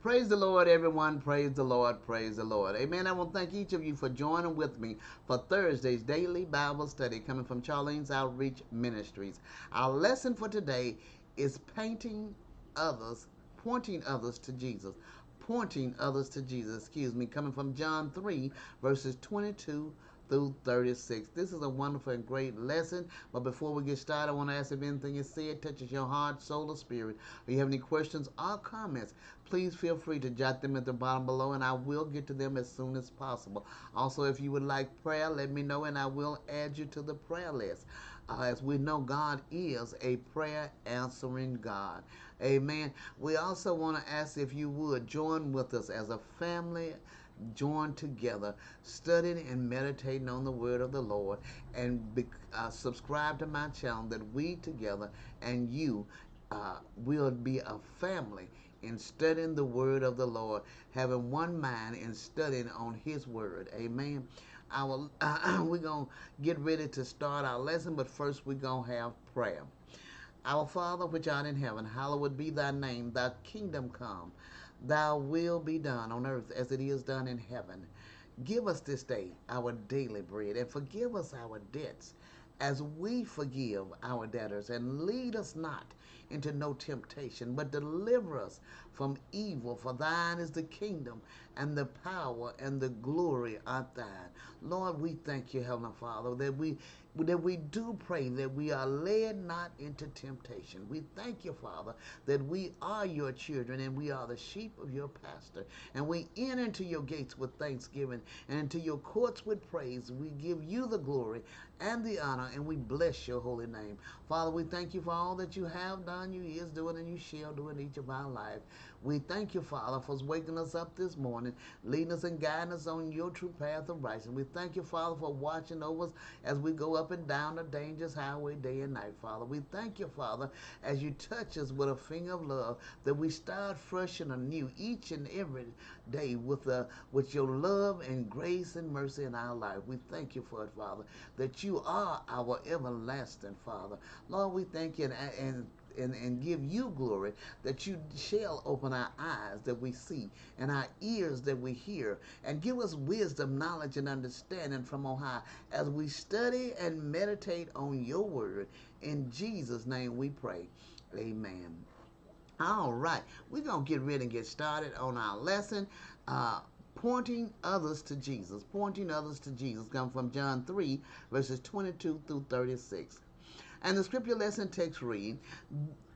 Praise the Lord, everyone. Praise the Lord. Praise the Lord. Amen. I want to thank each of you for joining with me for Thursday's daily Bible study coming from Charlene's Outreach Ministries. Our lesson for today is pointing others to Jesus. Pointing others to Jesus, coming from John 3, verses 22 through 36. This is a wonderful and great lesson. But before we get started, I want to ask if anything is said touches your heart, soul, or spirit, or you have any questions or comments, please feel free to jot them at the bottom below, and I will get to them as soon as possible. Also, if you would like prayer, let me know, and I will add you to the prayer list. As we know, God is a prayer answering God. Amen. We also want to ask if you would join with us as a family, join together, studying and meditating on the word of the Lord, and subscribe to my channel, that we together and you will be a family in studying the word of the Lord, having one mind in studying on his word. Amen. We're going to get ready to start our lesson, but first we're going to have prayer. Our Father, which art in heaven, hallowed be thy name. Thy kingdom come. Thy will be done on earth as it is done in heaven. Give us this day our daily bread, and forgive us our debts as we forgive our debtors. And lead us not into no temptation, but deliver us from evil. For thine is the kingdom, and the power, and the glory are thine. Lord, we thank you, Heavenly Father, that we do pray that we are led not into temptation. We thank you, Father, that we are your children and we are the sheep of your pastor. And we enter into your gates with thanksgiving and into your courts with praise. We give you the glory and the honor, and we bless your holy name. Father, we thank you for all that you have done, you is doing, and you shall do in each of our lives. We thank you, Father, for waking us up this morning, leading us and guiding us on your true path of righteousness. We thank you, Father, for watching over us as we go up and down the dangerous highway day and night, Father. We thank you, Father, as you touch us with a finger of love, that we start fresh and anew each and every day with your love and grace and mercy in our life. We thank you for it, Father, that you are our everlasting Father. Lord, we thank you and give you glory, that you shall open our eyes that we see and our ears that we hear, and give us wisdom, knowledge, and understanding from on high as we study and meditate on your word. In Jesus' name we pray. Amen. All right, we're going to get ready and get started on our lesson. Pointing others to Jesus. Pointing others to Jesus. Come from John 3, verses 22 through 36. And the scripture lesson text read,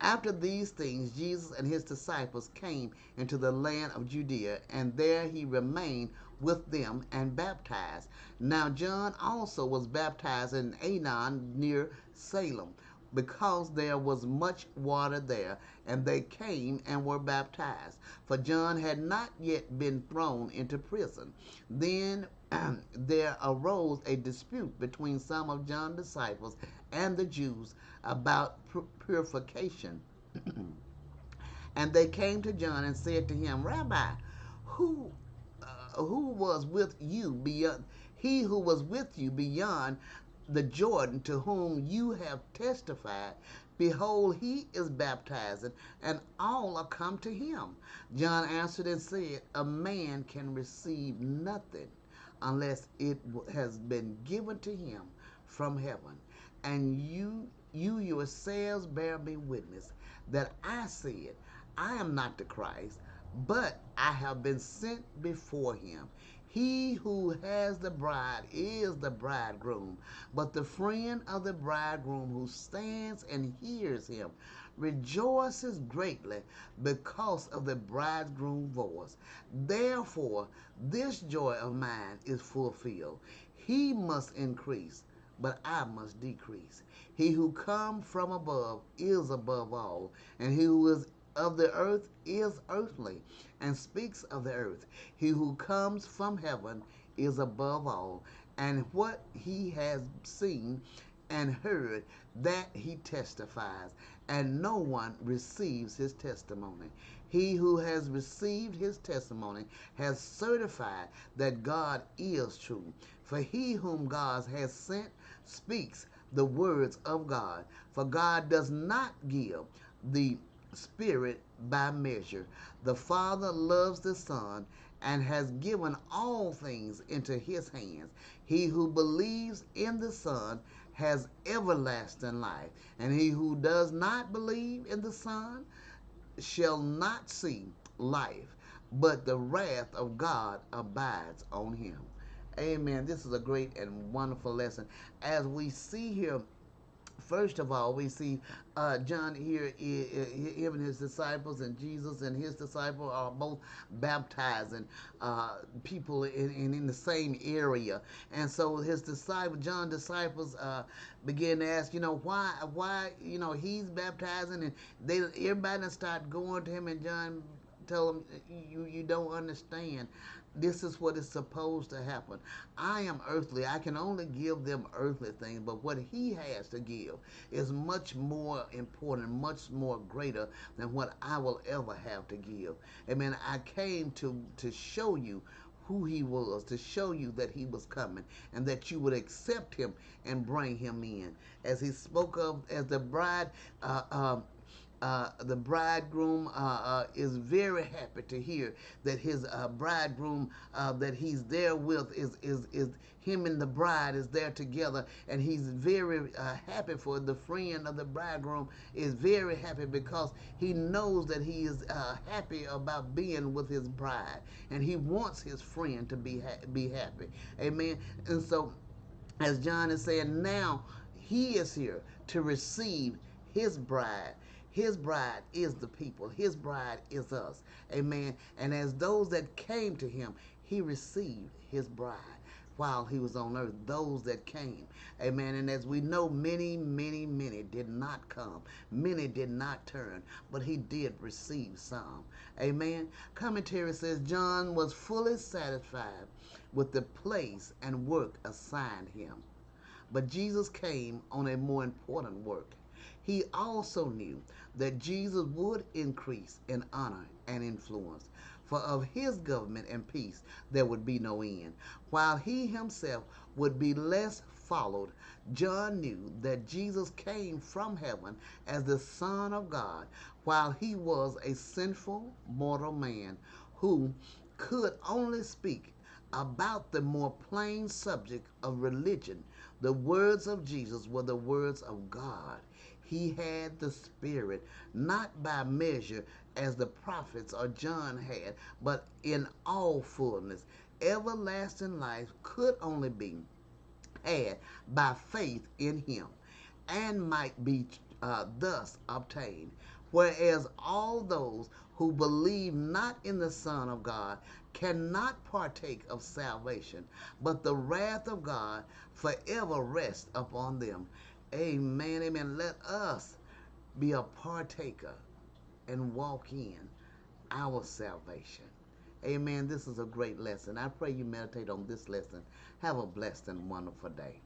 after these things, Jesus and his disciples came into the land of Judea, and there he remained with them and baptized. Now John also was baptized in Aenon near Salim, because there was much water there, and they came and were baptized. For John had not yet been thrown into prison. Then there arose a dispute between some of John's disciples and the Jews about purification. And they came to John and said to him, Rabbi, who who was with you beyond he who was with you beyond the Jordan, to whom you have testified, behold, he is baptizing, and all are come to him. John answered and said, a man can receive nothing unless it has been given to him from heaven. And you yourselves bear me witness that I said, I am not the Christ, but I have been sent before him. He who has the bride is the bridegroom, but the friend of the bridegroom who stands and hears him rejoices greatly because of the bridegroom's voice. Therefore, this joy of mine is fulfilled. He must increase, but I must decrease. He who comes from above is above all, and he who is of the earth is earthly, and speaks of the earth. He who comes from heaven is above all, and what he has seen and heard, that he testifies, and no one receives his testimony. He who has received his testimony has certified that God is true. For he whom God has sent speaks the words of God. For God does not give the Spirit by measure. The Father loves the Son and has given all things into his hands. He who believes in the Son has everlasting life, and he who does not believe in the Son shall not see life, but the wrath of God abides on him. Amen. This is a great and wonderful lesson. As we see here, first of all, we see John here, him and his disciples, and Jesus and his disciple are both baptizing people in the same area. And so his disciple, John's disciples, began to ask, why, he's baptizing, and everybody start going to him, and John tell him, you don't understand. This is what is supposed to happen. I am earthly. I can only give them earthly things, but what he has to give is much more important, much more greater than what I will ever have to give. Amen. I came to show you who he was, to show you that he was coming, and that you would accept him and bring him in. As he spoke of, as the bridegroom is very happy to hear that his bridegroom that he's there with is him and the bride is there together, and he's very happy for the friend of the bridegroom is very happy because he knows that he is happy about being with his bride, and he wants his friend to be happy. Amen. And so, as John is saying, now he is here to receive his bride. His bride is the people. His bride is us. Amen. And as those that came to him, he received his bride while he was on earth, those that came. Amen. And as we know, many, many, many did not come. Many did not turn, but he did receive some. Amen. Commentary says John was fully satisfied with the place and work assigned him. But Jesus came on a more important work. He also knew that Jesus would increase in honor and influence, for of his government and peace there would be no end. While he himself would be less followed, John knew that Jesus came from heaven as the Son of God, while he was a sinful mortal man who could only speak about the more plain subject of religion. The words of Jesus were the words of God. He had the Spirit, not by measure as the prophets or John had, but in all fullness. Everlasting life could only be had by faith in him, and might be thus obtained. Whereas all those who believe not in the Son of God cannot partake of salvation, but the wrath of God forever rests upon them. Amen, amen. Let us be a partaker and walk in our salvation. Amen. This is a great lesson. I pray you meditate on this lesson. Have a blessed and wonderful day.